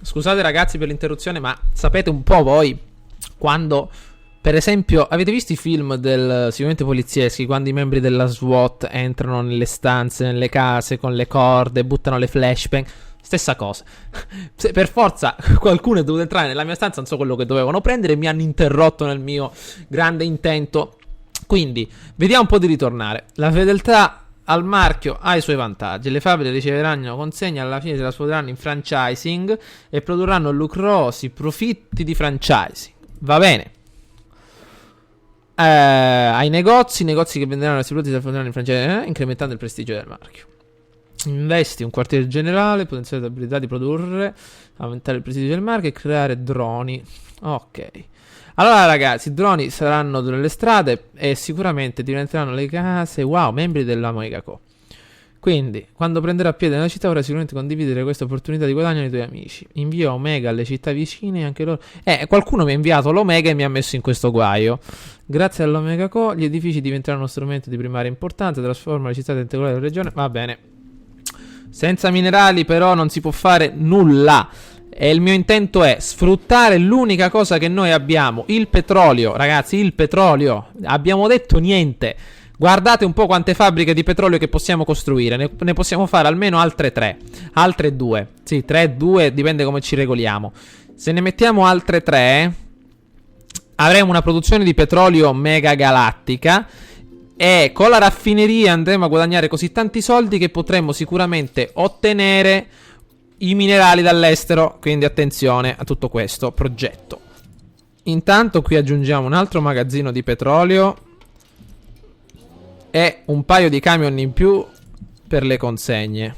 Scusate ragazzi per l'interruzione, ma sapete un po' voi quando, per esempio, avete visto i film sicuramente polizieschi, quando i membri della SWAT entrano nelle stanze, nelle case con le corde, buttano le flashbang? Stessa cosa. Se per forza qualcuno è dovuto entrare nella mia stanza, non so quello che dovevano prendere, e mi hanno interrotto nel mio grande intento. Quindi, vediamo un po' di ritornare. La fedeltà al marchio ha i suoi vantaggi. Le fabbriche riceveranno consegne alla fine, se la scuoteranno in franchising e produrranno lucrosi profitti di franchising. Va bene. Ai negozi che venderanno questi prodotti, si trasformeranno in franchising, incrementando il prestigio del marchio. Investi un quartiere generale, potenziare l'abilità di produrre, aumentare il prestigio del marchio e creare droni. Ok. Allora ragazzi, i droni saranno nelle strade e sicuramente diventeranno le case, wow, membri della Megaco. Quindi, quando prenderà piede nella città, vorrai sicuramente condividere questa opportunità di guadagno ai tuoi amici. Invia Omega alle città vicine e anche loro. Qualcuno mi ha inviato l'Omega e mi ha messo in questo guaio. Grazie all'Omega Co, gli edifici diventeranno uno strumento di primaria importanza, trasforma le città integrali della regione. Va bene. Senza minerali però non si può fare nulla. E il mio intento è sfruttare l'unica cosa che noi abbiamo, il petrolio. Ragazzi, il petrolio. Abbiamo detto niente. Guardate un po' quante fabbriche di petrolio che possiamo costruire. Ne possiamo fare almeno altre 3. Altre 2. Sì, 3, 2, dipende come ci regoliamo. Se ne mettiamo altre 3, avremo una produzione di petrolio mega galattica. E con la raffineria andremo a guadagnare così tanti soldi che potremo sicuramente ottenere i minerali dall'estero. Quindi attenzione a tutto questo progetto. Intanto qui aggiungiamo un altro magazzino di petrolio e un paio di camion in più per le consegne.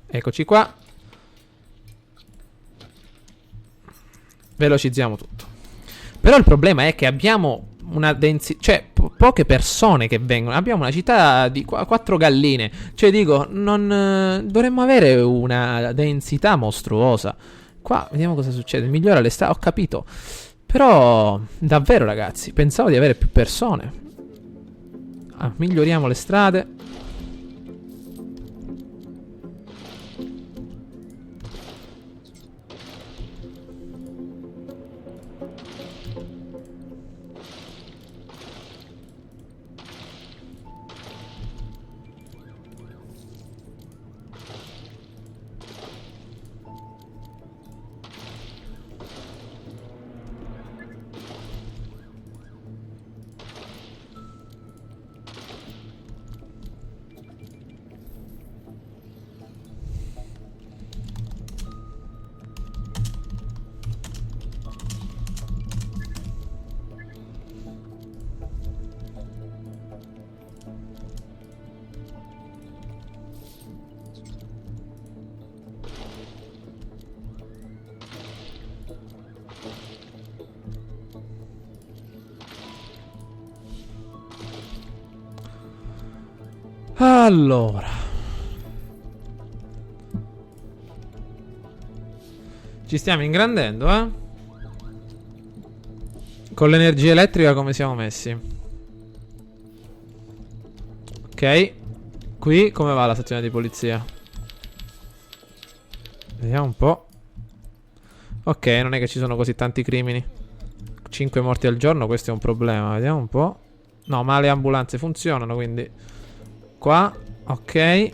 Eccoci qua. Velocizziamo tutto. Però il problema è che abbiamo una densità, cioè poche persone che vengono. Abbiamo una città di 4 galline. Cioè dico, non dovremmo avere una densità mostruosa. Qua vediamo cosa succede. Migliora le strade, ho capito. Però davvero ragazzi, pensavo di avere più persone. Miglioriamo le strade. Allora, ci stiamo ingrandendo, eh? Con l'energia elettrica come siamo messi? Ok. Qui come va la stazione di polizia? Vediamo un po'. Ok, non è che ci sono così tanti crimini. 5 morti al giorno, questo è un problema. Vediamo un po'. No, ma le ambulanze funzionano, quindi qua, ok.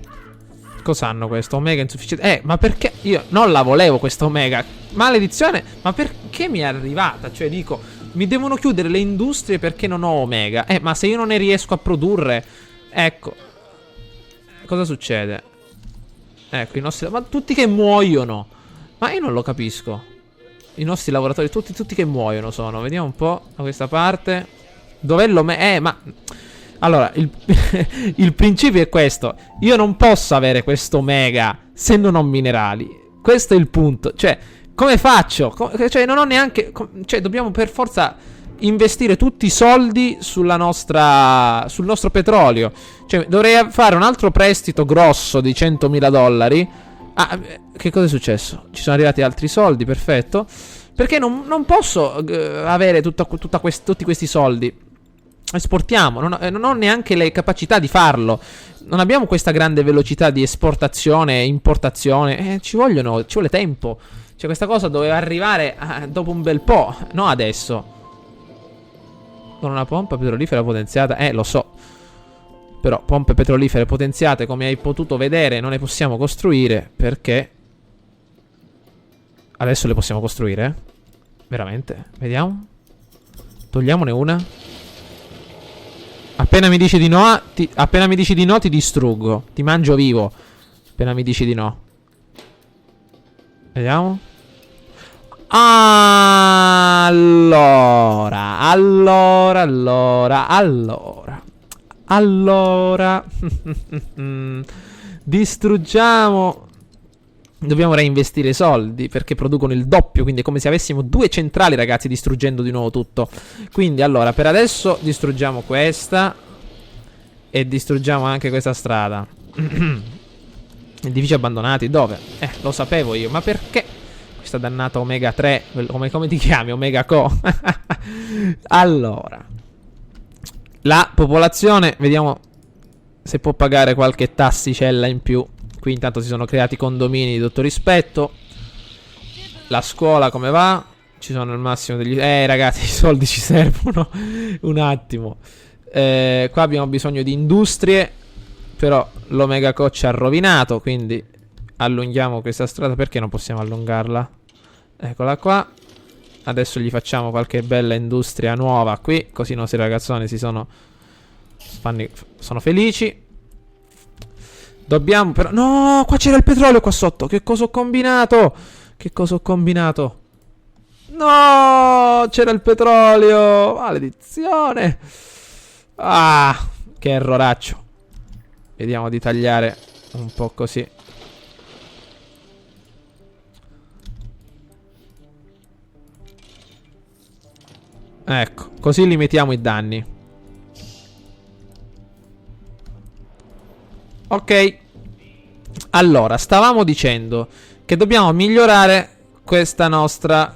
Cos'hanno questo? Omega insufficiente. Ma perché? Io non la volevo questa Omega. Maledizione. Ma perché mi è arrivata? Cioè dico, mi devono chiudere le industrie perché non ho Omega. Ma se io non ne riesco a produrre, ecco, cosa succede? Ecco, i nostri, ma tutti che muoiono. Ma io non lo capisco. I nostri lavoratori, tutti che muoiono sono. Vediamo un po' da questa parte. Dov'è l'Omega? Ma allora, il principio è questo. Io non posso avere questo Omega se non ho minerali. Questo è il punto. Cioè, come faccio? Cioè, non ho neanche... Cioè, dobbiamo per forza investire tutti i soldi sul nostro petrolio. Cioè, dovrei fare un altro prestito grosso di $100.000. Che cosa è successo? Ci sono arrivati altri soldi, perfetto. Perché non posso avere tutti questi soldi. Esportiamo, non ho neanche le capacità di farlo. Non abbiamo questa grande velocità di esportazione e importazione. Ci vuole tempo. Cioè, questa cosa doveva arrivare dopo un bel po', no adesso. Con una pompa petrolifera potenziata, lo so. Però pompe petrolifere potenziate, come hai potuto vedere, non ne possiamo costruire. Perché adesso le possiamo costruire? Veramente? Vediamo. Togliamone una. Appena mi dici di no, ti distruggo. Ti mangio vivo. Appena mi dici di no. Vediamo. Allora. Distruggiamo. Dobbiamo reinvestire i soldi perché producono il doppio. Quindi è come se avessimo 2 centrali, ragazzi, distruggendo di nuovo tutto. Quindi allora, per adesso distruggiamo questa. E distruggiamo anche questa strada. Edifici abbandonati, dove? Lo sapevo io. Ma perché? Questa dannata Omega 3. Come ti chiami? Omega Co. Allora, la popolazione, vediamo se può pagare qualche tassicella in più. Qui intanto si sono creati condomini di tutto rispetto. La scuola come va? Ci sono al massimo degli... ragazzi, i soldi ci servono. Un attimo. Qua abbiamo bisogno di industrie. Però l'Omega Co ci ha rovinato. Quindi allunghiamo questa strada. Perché non possiamo allungarla? Eccola qua. Adesso gli facciamo qualche bella industria nuova qui. Così i nostri ragazzoni sono felici. Dobbiamo però... No, qua c'era il petrolio qua sotto. Che cosa ho combinato? No, c'era il petrolio. Maledizione. Che erroraccio. Vediamo di tagliare un po' così. Ecco, così limitiamo i danni. Ok. Allora, stavamo dicendo che dobbiamo migliorare questa nostra...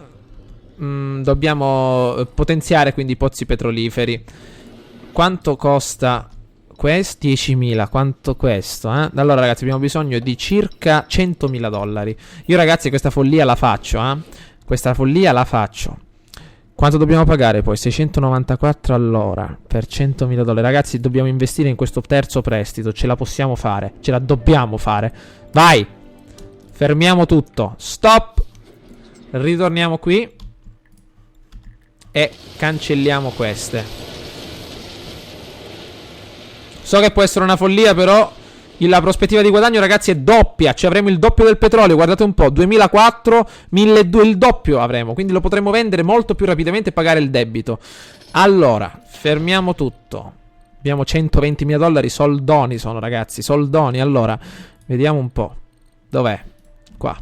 dobbiamo potenziare quindi i pozzi petroliferi. Quanto costa questo? 10.000. Quanto questo? Allora ragazzi, abbiamo bisogno di circa 100.000 dollari. Io ragazzi questa follia la faccio. Questa follia la faccio. Quanto dobbiamo pagare poi? 694 all'ora per 100.000 dollari. Ragazzi, dobbiamo investire in questo terzo prestito. Ce la possiamo fare. Ce la dobbiamo fare. Vai. Fermiamo tutto. Stop. Ritorniamo qui. E cancelliamo queste. So che può essere una follia, però la prospettiva di guadagno, ragazzi, è doppia. Ci avremo il doppio del petrolio. Guardate un po', 2004, 1.200, il doppio avremo. Quindi lo potremo vendere molto più rapidamente e pagare il debito. Allora, fermiamo tutto. Abbiamo 120.000 dollari. Soldoni sono, ragazzi, soldoni. Allora, vediamo un po'. Dov'è? Qua.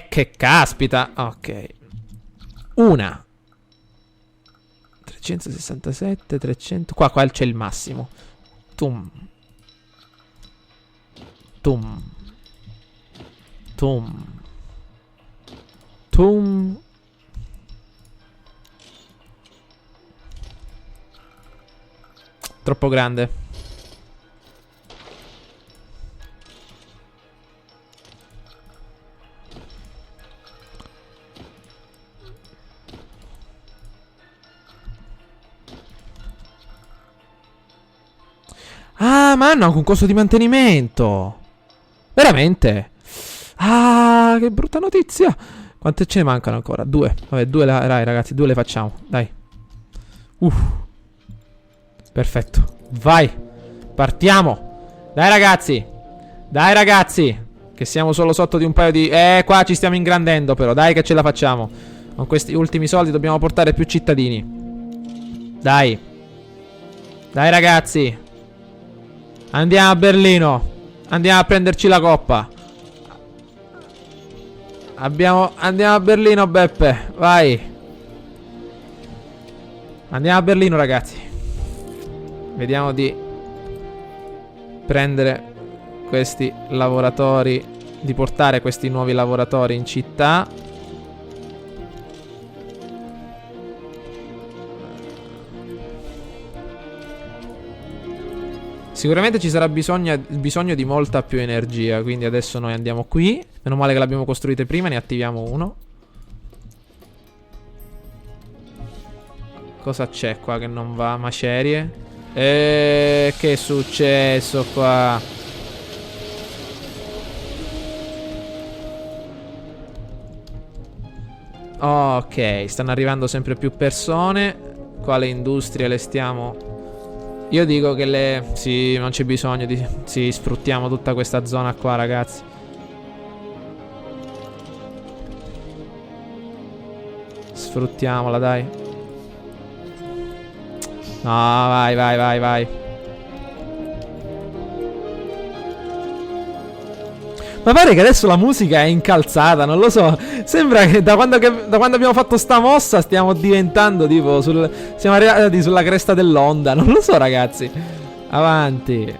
Che caspita. Ok. Una 367, 300. Qua c'è il massimo. Tum. Troppo grande. Ma hanno anche un costo di mantenimento. Veramente? Che brutta notizia. Quante ce ne mancano ancora? 2. Vabbè, 2 dai, ragazzi, 2 le facciamo. Dai. Perfetto. Vai. Partiamo. Dai, ragazzi. Che siamo solo sotto di un paio di... qua ci stiamo ingrandendo però. Dai che ce la facciamo. Con questi ultimi soldi dobbiamo portare più cittadini. Dai. Dai, ragazzi. Andiamo a Berlino. Andiamo a prenderci la coppa. Andiamo a Berlino, Beppe. Vai. Andiamo a Berlino, ragazzi. Vediamo di prendere questi lavoratori, di portare questi nuovi lavoratori in città. Sicuramente ci sarà bisogno di molta più energia. Quindi adesso noi andiamo qui. Meno male che l'abbiamo costruite prima. Ne attiviamo uno. Cosa c'è qua che non va? Macerie. Che è successo qua? Ok, stanno arrivando sempre più persone. Quale industrie le stiamo... Io dico che le... Sì, non c'è bisogno di... Sì, sfruttiamo tutta questa zona qua, ragazzi. Sfruttiamola, dai. No, vai, vai, vai, vai. Ma pare che adesso la musica è incalzata, non lo so. Sembra che da quando abbiamo fatto sta mossa stiamo diventando tipo siamo arrivati sulla cresta dell'onda. Non lo so, ragazzi. Avanti.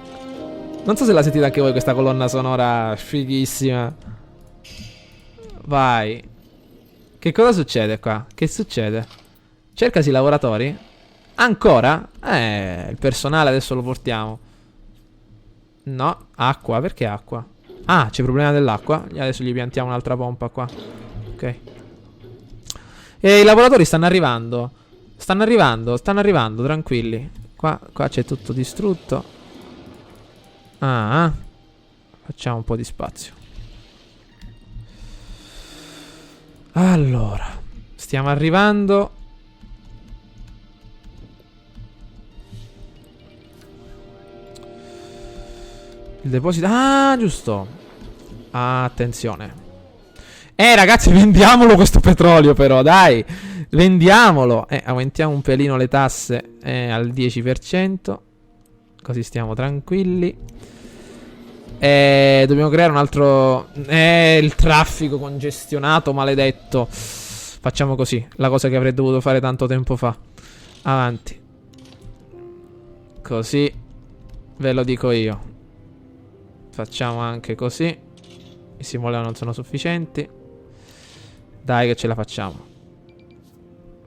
Non so se la sentite anche voi questa colonna sonora fighissima. Vai. Che cosa succede qua? Che succede? Cercasi lavoratori? Ancora? Il personale adesso lo portiamo. No, acqua, perché acqua? Ah, c'è problema dell'acqua. Adesso gli piantiamo un'altra pompa qua. Ok. E i lavoratori stanno arrivando. Stanno arrivando, tranquilli. Qua c'è tutto distrutto. Ah. Facciamo un po' di spazio. Allora, stiamo arrivando. Il deposito. Ah, giusto. Attenzione. Ragazzi, vendiamolo questo petrolio però, dai. Vendiamolo. Aumentiamo un pelino le tasse al 10%. Così stiamo tranquilli. Dobbiamo creare un altro... il traffico congestionato, maledetto. Facciamo così. La cosa che avrei dovuto fare tanto tempo fa. Avanti. Così. Ve lo dico io. Facciamo anche così. I simoleon non sono sufficienti. Dai che ce la facciamo.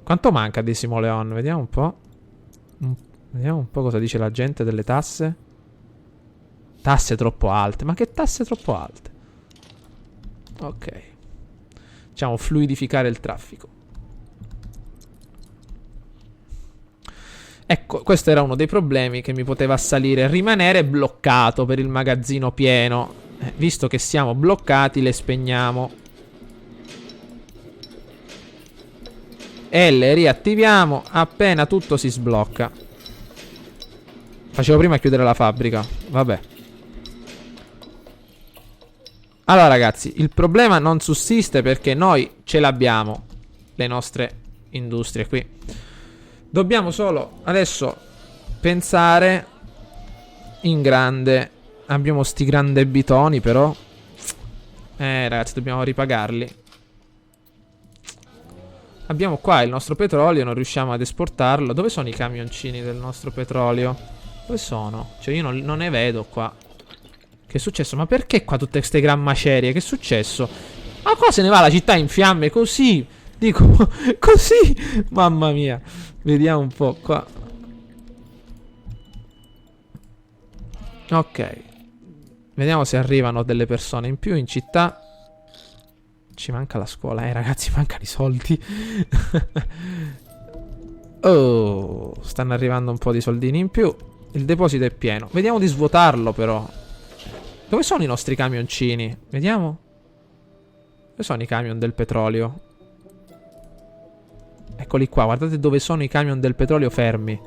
Quanto manca di simoleon? Vediamo un po'. Vediamo un po' cosa dice la gente delle tasse. Tasse troppo alte. Ma che tasse troppo alte? Ok. Facciamo fluidificare il traffico. Ecco, questo era uno dei problemi che mi poteva assalire. Rimanere bloccato per il magazzino pieno. Visto che siamo bloccati, le spegniamo. E le riattiviamo appena tutto si sblocca. Facevo prima a chiudere la fabbrica. Vabbè. Allora ragazzi, il problema non sussiste perché noi ce l'abbiamo. Le nostre industrie qui. Dobbiamo solo adesso pensare in grande. Abbiamo sti grandi bitoni però. Ragazzi, dobbiamo ripagarli. Abbiamo qua il nostro petrolio, non riusciamo ad esportarlo. Dove sono i camioncini del nostro petrolio? Dove sono? Cioè io non ne vedo qua. Che è successo? Ma perché qua tutte queste gran macerie? Che è successo? Ma qua se ne va la città in fiamme così. Dico, così. Mamma mia. Vediamo un po' qua. Ok. Vediamo se arrivano delle persone in più in città. Ci manca la scuola, ragazzi, mancano i soldi. Oh, stanno arrivando un po' di soldini in più. Il deposito è pieno. Vediamo di svuotarlo però. Dove sono i nostri camioncini? Vediamo. Dove sono i camion del petrolio? Eccoli qua, guardate dove sono i camion del petrolio fermi.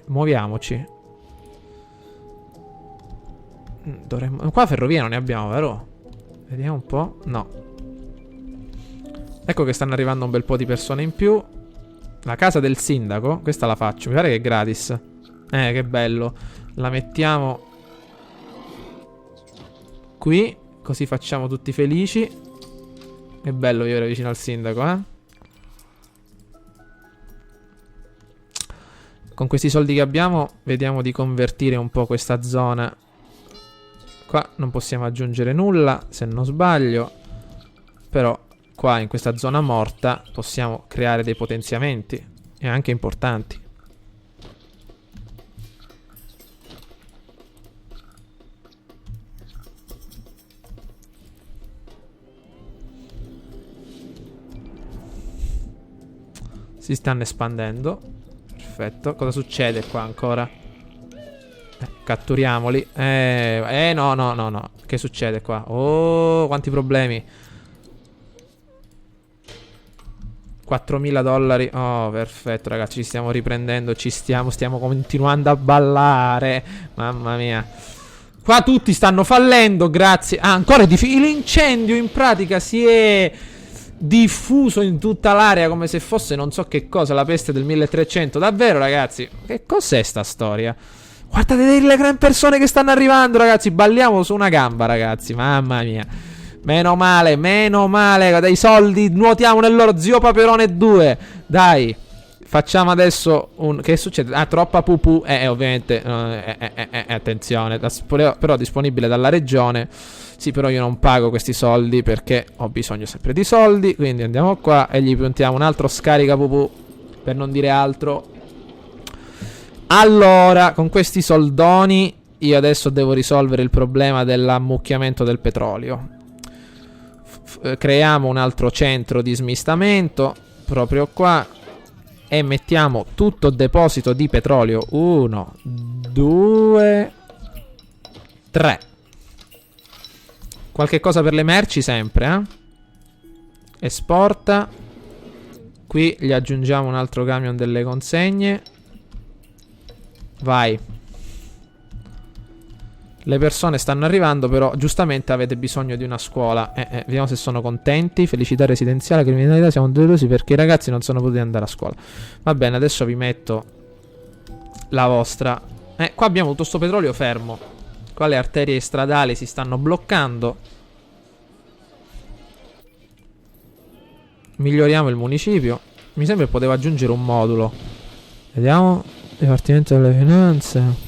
Muoviamoci. Dovremmo... Qua ferrovia non ne abbiamo, vero? Vediamo un po'. No. Ecco che stanno arrivando un bel po' di persone in più. La casa del sindaco. Questa la faccio. Mi pare che è gratis. Che bello. La mettiamo qui. Così facciamo tutti felici. Che bello vivere vicino al sindaco, eh? Con questi soldi che abbiamo vediamo di convertire un po' questa zona. Qua non possiamo aggiungere nulla, se non sbaglio. Però qua in questa zona morta possiamo creare dei potenziamenti. E anche importanti. Si stanno espandendo. Perfetto. Cosa succede qua ancora? Catturiamoli. No, no, no, no. Che succede qua? Oh, quanti problemi. 4.000 dollari. Oh, perfetto, ragazzi. Ci stiamo riprendendo. Stiamo continuando a ballare. Mamma mia. Qua tutti stanno fallendo. Grazie. Ah, ancora l'incendio in pratica si è diffuso in tutta l'area come se fosse non so che cosa, la peste del 1300. Davvero, ragazzi? Che cos'è sta storia? Guardate le gran persone che stanno arrivando, ragazzi. Balliamo su una gamba, ragazzi. Mamma mia. Meno male, meno male. Dai soldi, nuotiamo nel loro zio Paperone 2. Dai. Facciamo adesso un... Che succede? Ah, troppa pupù. Ovviamente. Attenzione. Però disponibile dalla regione. Sì, però io non pago questi soldi perché ho bisogno sempre di soldi. Quindi andiamo qua e gli puntiamo un altro scarica pupù. Per non dire altro. Allora, con questi soldoni io adesso devo risolvere il problema dell'ammucchiamento del petrolio. Creiamo un altro centro di smistamento proprio qua e mettiamo tutto deposito di petrolio. 1, 2, 3. Qualche cosa per le merci sempre, Esporta. Qui gli aggiungiamo un altro camion delle consegne. Vai. Le persone stanno arrivando, però giustamente avete bisogno di una scuola. Vediamo se sono contenti. Felicità residenziale, criminalità. Siamo delusi perché i ragazzi non sono potuti andare a scuola. Va bene, adesso vi metto la vostra. Qua abbiamo tutto sto petrolio fermo. Qua le arterie stradali si stanno bloccando. Miglioriamo il municipio. Mi sembra che potevo aggiungere un modulo. Vediamo. Dipartimento delle finanze.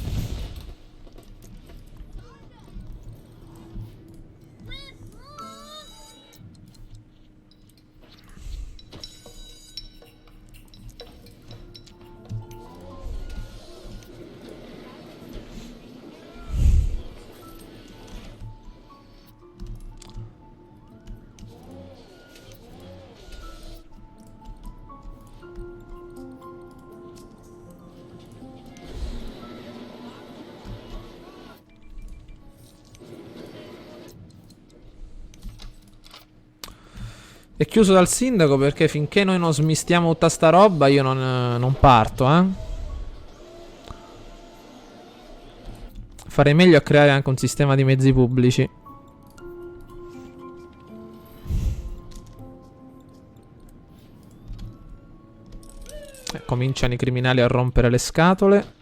È chiuso dal sindaco perché finché noi non smistiamo tutta sta roba io non parto, Farei meglio a creare anche un sistema di mezzi pubblici. Cominciano i criminali a rompere le scatole.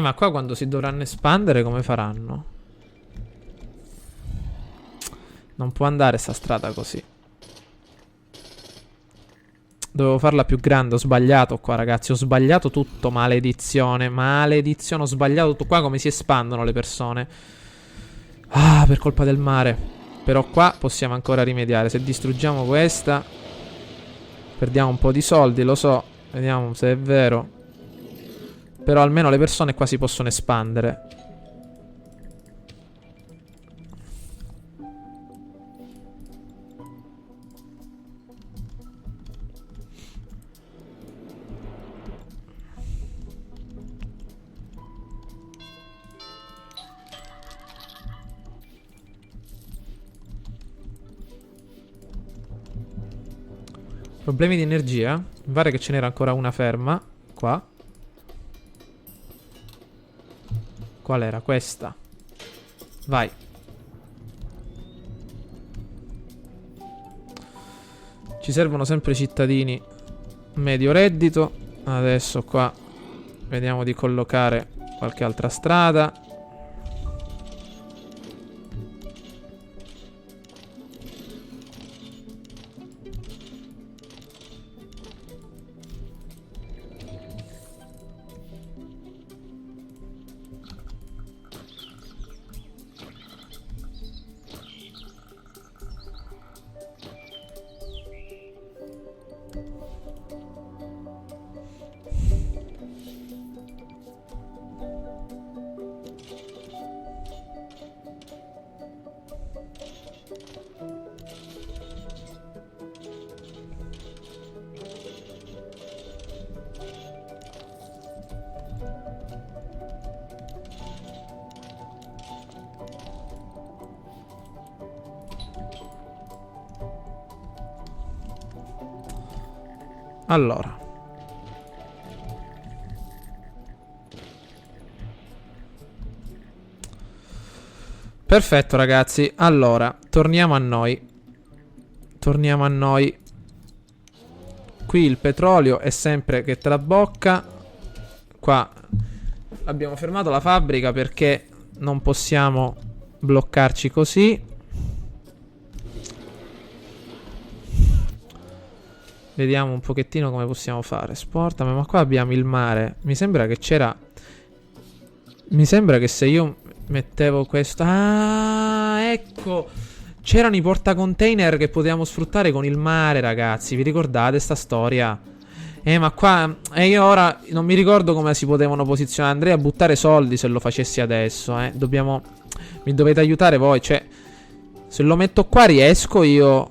Ma qua quando si dovranno espandere come faranno? Non può andare sta strada così. Dovevo farla più grande, ho sbagliato qua ragazzi. Ho sbagliato tutto, maledizione. Maledizione, ho sbagliato tutto. Qua come si espandono le persone. Ah, per colpa del mare. Però qua possiamo ancora rimediare. Se distruggiamo questa perdiamo un po' di soldi, lo so. Vediamo se è vero. Però almeno le persone qua si possono espandere. Problemi di energia? Mi pare che ce n'era ancora una ferma. Qua. Qual era? Questa. Vai. Ci servono sempre cittadini medio reddito. Adesso qua vediamo di collocare qualche altra strada. Allora, perfetto ragazzi. Allora, torniamo a noi. Torniamo a noi. Qui il petrolio è sempre che te la bocca. Qua abbiamo fermato la fabbrica perché non possiamo bloccarci così. Vediamo un pochettino come possiamo fare. Sportami, ma qua abbiamo il mare. Mi sembra che c'era... Mi sembra che se io mettevo questo... Ah, ecco! C'erano i portacontainer che potevamo sfruttare con il mare, ragazzi. Vi ricordate sta storia? Ma qua... io ora non mi ricordo come si potevano posizionare. Andrei a buttare soldi se lo facessi adesso, Dobbiamo... Mi dovete aiutare voi, cioè... Se lo metto qua riesco io...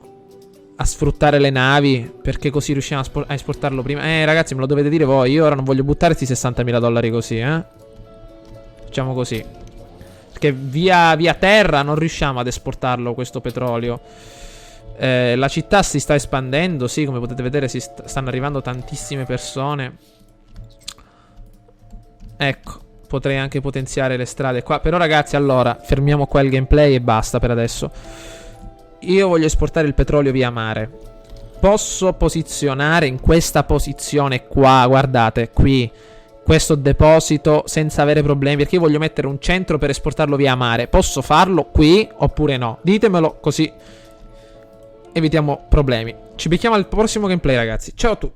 a sfruttare le navi, perché così riusciamo a esportarlo prima. Ragazzi, me lo dovete dire voi. Io ora non voglio buttare questi 60.000 dollari così, Facciamo così, perché via terra non riusciamo ad esportarlo questo petrolio. La città si sta espandendo, sì, come potete vedere stanno arrivando tantissime persone. Ecco, potrei anche potenziare le strade qua. Però ragazzi, allora, fermiamo qua il gameplay e basta per adesso. Io voglio esportare il petrolio via mare. Posso posizionare in questa posizione qua, guardate, qui, questo deposito senza avere problemi, perché io voglio mettere un centro per esportarlo via mare. Posso farlo qui oppure no? Ditemelo, così evitiamo problemi. Ci becchiamo al prossimo gameplay, ragazzi. Ciao a tutti.